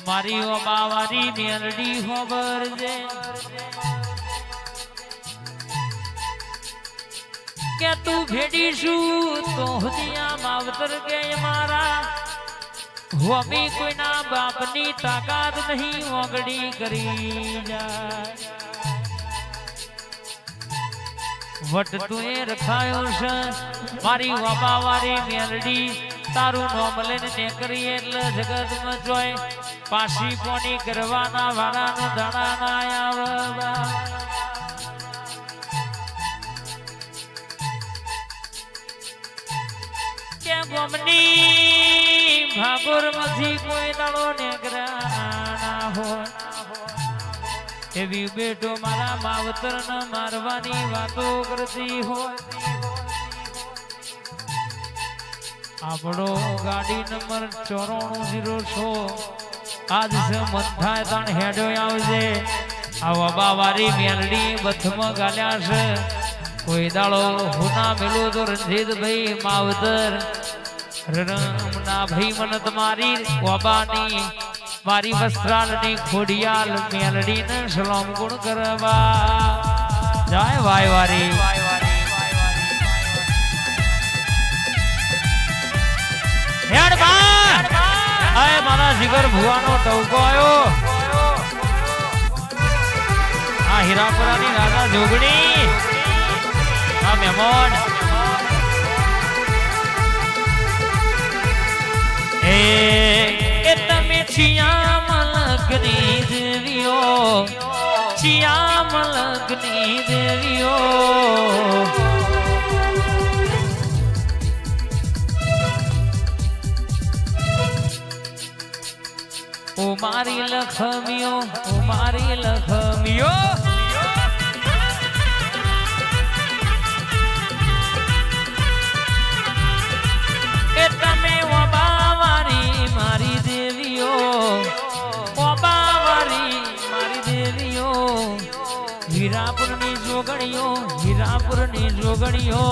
મારી ઓ બાવારી મેલડી ખબર છે કે તું ભેડીશું તો હદિયા માવતર કે મારા હોમી કોઈના બાપની તાકાત નહીં ઓગડી કરી જાય વટ તું એ રખાયો છે મારી વાબાવારી મેલડી તારું નોમ લઈને નેકરી એટલે જગતમાં જોય પાછી પોની કરવાના વાળાનો દાણા ના આવવા કે ગોમની ભાગોર માંથી કોઈ દાડો નેકરાના હોય એવી બેટો મારા માવતર ન મારવાની વાતો કરતી હોય આપણો ગાડી નંબર 9406 આજ છે મન થાય તાણ હેડો આવજે આવા બાવારી મેલડી બથમાં ગાલ્યા છે કોઈ દાડો હુના મેલો તો રંજીતભાઈ માવતર રમના ભાઈ મન તમારી વાબાની મારી વસ્ત્રાલની ખોડિયાલ મેલડીને સલામ ગુણ કરવા જાય વાય વારી હેડ બા આય મારા જીગર ભુવાનો ટવકો આયો આ હીરાપુરાની રાજા જોગણી આ મહેમાન એ તમે છિયા મલકની દેવીઓ છિયા મલકની દેવીઓ ઓ મારી લખમીઓ ઓ મારી લખમીઓ એ તમે બાવારી મારી દેવીઓ ઓ બાવારી મારી દેવીઓ હીરાપુરની જોગણીઓ હીરાપુરની જોગણીઓ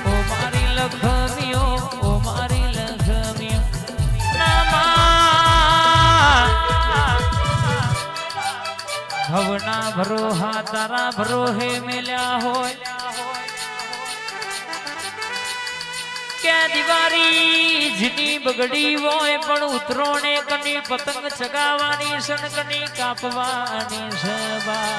ઓ મારી લખમીઓ ઓ મારી લખમીઓ ભવના ભરોહા તારા ભરોહે મેલ્યા હોય કે દિવાળી જીની બગડી હોય પણ ઉતરોણે કની પતંગ ચગાવવાની સનકની કાપવાની સબા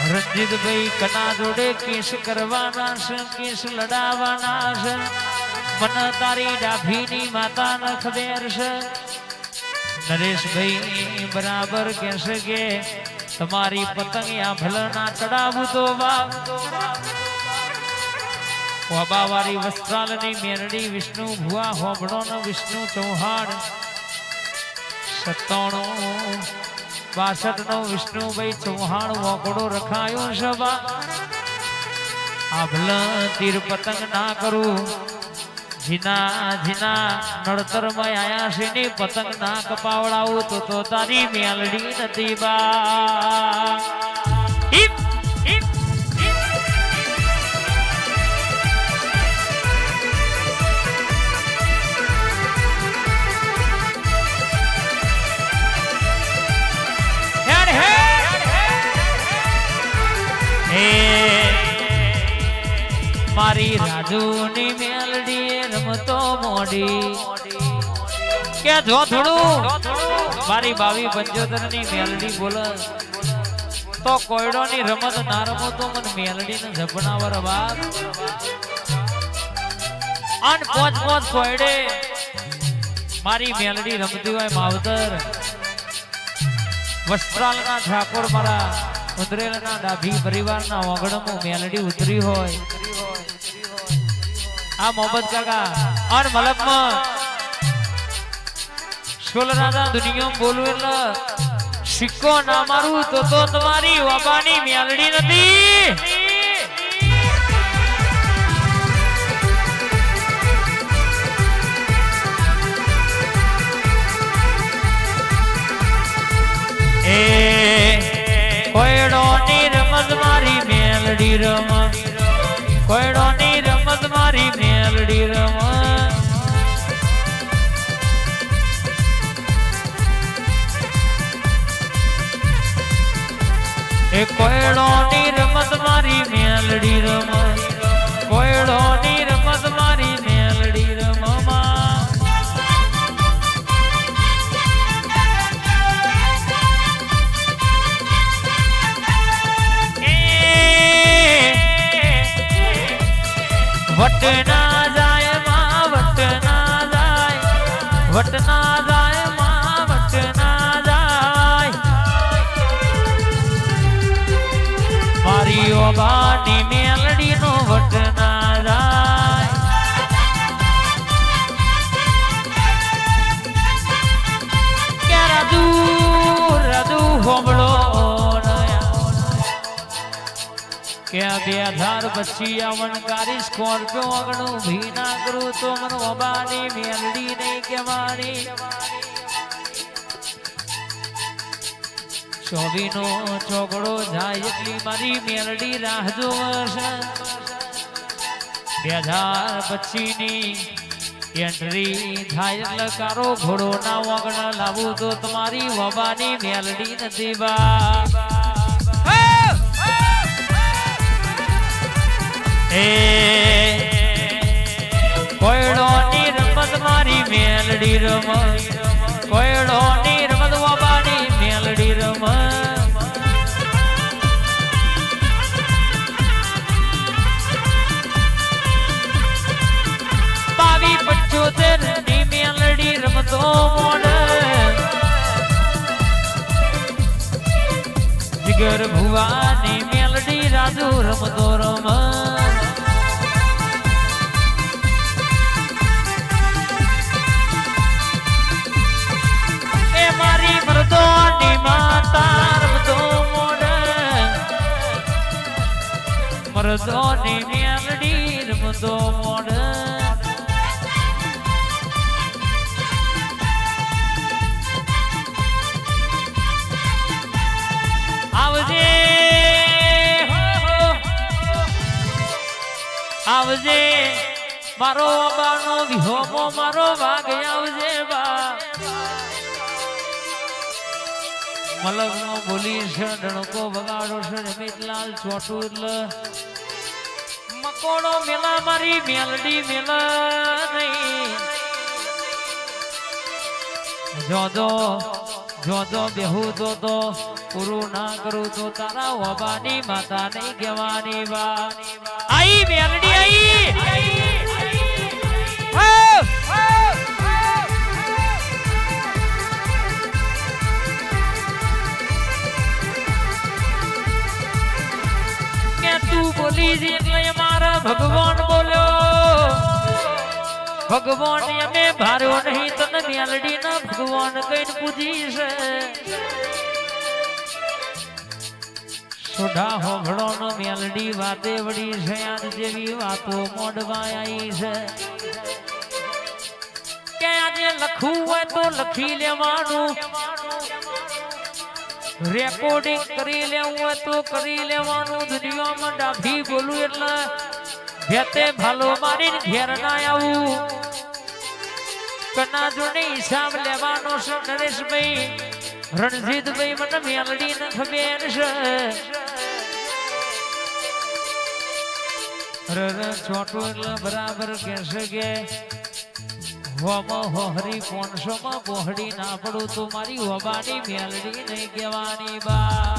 રંજીતભાઈ કના જોડે કેસ કરવાના છે કેસ લડાવવાના છે મને તારી ડાભીની માતા ન ખબર છે નરેશભાઈ બરાબર કહેશે કે તમારી પતંગ આ ભલના ચડાવું તો વાબાવારી વસ્ત્રાલની મેરડી વિષ્ણુ ભુવા હોબળો નો વિષ્ણુ ચૌહાણ 9762 નો વિષ્ણુભાઈ ચૌહાણ વોકડો રખાયો સભા આ ભલ તીર પતંગ ના કરું જીના જીના નડતરમાં આયા છે ને પતંગ ના કપાવડાવું તો તારી મેલડી નથી બા મારી રાજુની મેલડી રમતો મોડી કે જો થોડું મારી 2275 ની મેલડી બોલે તો કોયડો ની રમત ના રમો તો મને મેલડી ને જપણાવર વાત અન પોચ કોયડે મારી મેલડી રમતી હોય માવતર વસ્ત્રાલના ઠાકોર મારા ઉતરેલના ડાભી પરિવારના ઓગણમો મેલડી ઉતરી હોય આ મોહમ્મદ કાકા और મલકમાં સોલરાના દુનિયા બોલું એટલે સિક્કો ના મારું તો તમારી વાબાની મેલડી નથી એ કોયડો ની રમત મારી મેલડી રમ કોયડો ની રમત મારી મેલડી રમ એ કોયડો ની રમત મારી મેલડી રમ કોયડો ની રમત મારી મેલડી રમમાં વટ ના જાય માં વટ ના જાય વટ ના જાય માં વટ ના જાય મારી ઓબાની મેલડી નો વટ ના જાય કે રાધુ રાધુ હોમળો કે 2000 પછી આવનકારી સ્કોર્પિયો અગણું ભી ના કરું તો મન ઓબાની મેલડી નહીં કહેવાની ચોવીનો ચોગડો જાય એટલી મારી મેલડી રાહ જોવશે 2000 પછીની એન્ટ્રી થાય એટલે કારો ઘોડો ના વગણ લાવું તો તમારી ઓબાની મેલડી નથી બા કોયડો ની રમત મારી મેલડી રમ કોયડો ની રમત ઓબાની મેલડી રમ બાવી 75 ની મેલડી રમતો મોડ જીગર ભુવાની મેલડી રાજુ રમતો રમ મરદોની માતા રમતો મોડ મરદોની મેલડી રમતો મોડ આવજે આવજે મારો બાનો વિહોમો મારો વાગ આવજે બા મલક નો બોલી છે ડણકો વગાડો છે રમિતલાલ ચોટું એટલે મકોડો મેલા મારી મેલડી મેલા નહીં જોજો બેહું તો પૂરું ના કરું તો તારા ઓબાની માતા નહીં કહેવાની બા આઈ મેલડી આઈ તું બોલી છે એટલે મારા ભગવાન બોલ્યો ભગવાન અમે ભાર્યો નહીં તને મેલડી ના ભગવાન કઈને પૂજી છે સોઢા હોભળો નો મેલડી વાતે વડી છે આજ જેવી વાતો મોઢમાં આવી છે કે આજે લખવું હોય તો લખી લેવાનું રેકોર્ડિંગ કરી લેવું હોય તો કરી લેવાનું દુનિયામાં ડાભી બોલું એટલે ભેતે ભાલો મારીને ઘેર ના આવું કના જોડે હિસાબ લેવાનો છે નરેશભાઈ રણજીતભાઈ મને મેલડી ને ખબર છે છોટું એટલે બરાબર કહેશે કે હોરી 500 માં બોહડી ના પડું તો મારી ઓબાની મેલડી નહીં કહેવાની બા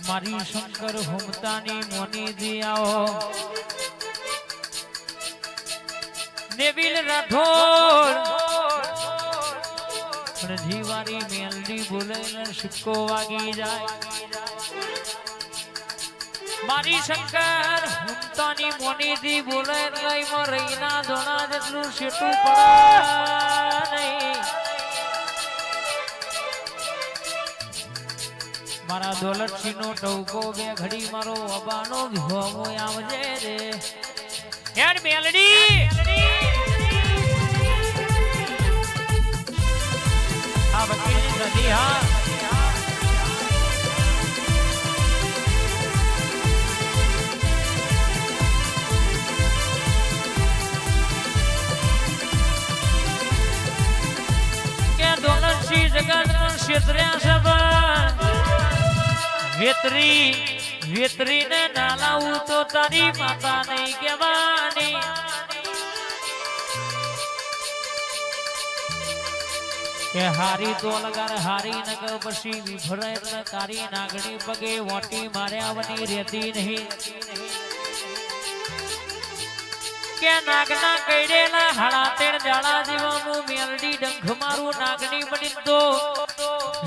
મારી શંકર હુમતાની મોનીજી આવો નેવિલ રાઠોડ જીવારી મેલડી બોલે સિક્કો વાગી જાય મારી શંકર હુમતાની મોનીજી બોલે લઈમાં રહીના જોણા જેટલું શેટું પડે નહીં મારા દોલતસિંહ નો ટવકો બે ઘડી મારો અબાનો વિહોમો આવજે રે યાર મેલડી આ વકીલ નદી હા જગતમાં ક્ષેત્ર્યા છે વેતરી વેતરીને ના લાવું તો તારી માતા નહીં કહેવાની કે હારી તો લગાર હારી નગ પછી વિભરાય કારી નાગણી પગે વોટી માર્યા વની રહેતી નહીં કે નાગના કઈડેલા હાડા તેડ જાડા જેવાનું મેલડી ડંખ મારું નાગણી બની તો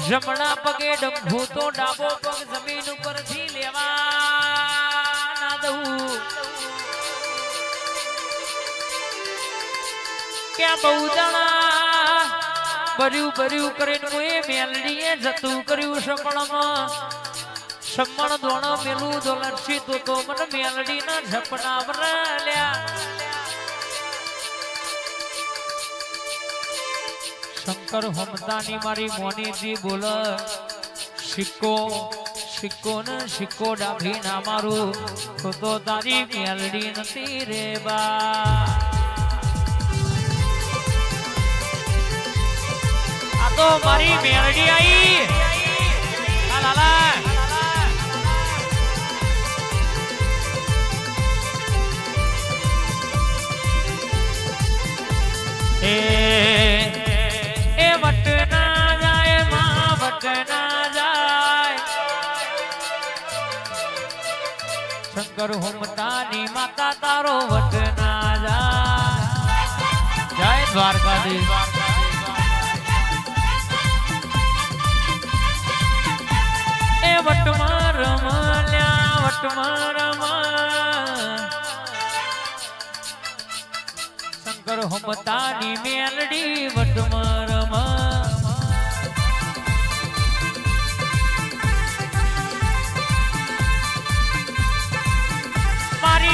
જમણા પગે ડંખું તો ડાબો પગ જમીન ઉપરથી લેવા ના દઉં કે બહુ જણા ભર્યું ભર્યું કરીને કોઈ મેલડીએ જતું કર્યું સપણમાં સમણ દોણો મેલું દોલરસી તો મને મેલડીના ઝપના ભરાલ્યા શંકર હોમતાની મારી મોનીજી બોલ સિક્કો સિક્કો ને સિક્કો ડાભી ના મારું તો તારી મેલડી નથી રે બા આ તો મારી મેલડી આઈ લાલા શંકર હોમતાની માતા તારો વટ ના જાય જય દ્વારકાધીશ એ વટમાં રમલ્યા વટમાં રમા શંકર હોમતાની મેલડી વટમાં રમા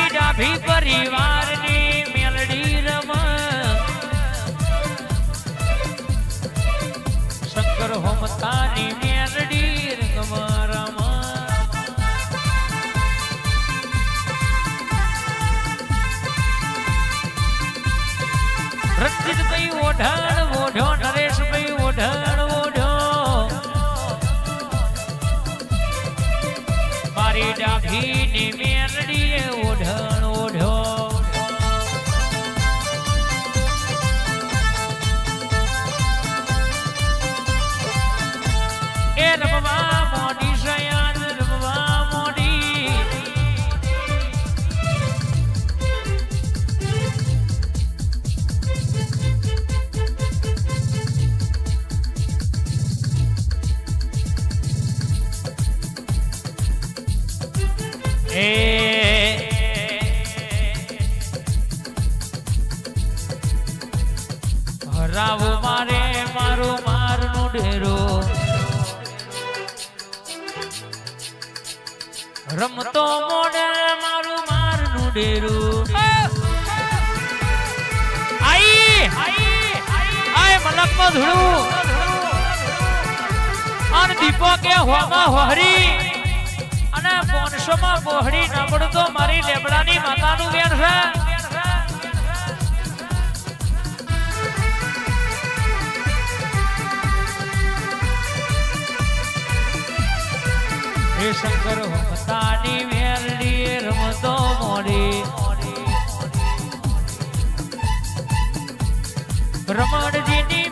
ડાભી પરિવારની મેલડી રમા શંકર હોમતાની મેલડી રંગમાં રમા રણજીતભાઈ ઓઢાણ ઓઢો નરેશભાઈ ઓઢાણ ઓઢો મારી ડાભીની મેલડીએ ઓઢણ ઓઢો એ રમવા મોડી સયાદ રમવા મોડી હરાવ મારે મારો મારનો ડેરો રમતો મોડે મારું મારનું ડેરું આઈ આય મલકમાં ધૂળું અને દીપો કે હોમાં હોહરી અને 500 માં બોહડી નબળ તો મારી લેબડાની માતાનું વેણ છે હે શંકર હોમતાની મેલડી રમતો મોડી રમણજીની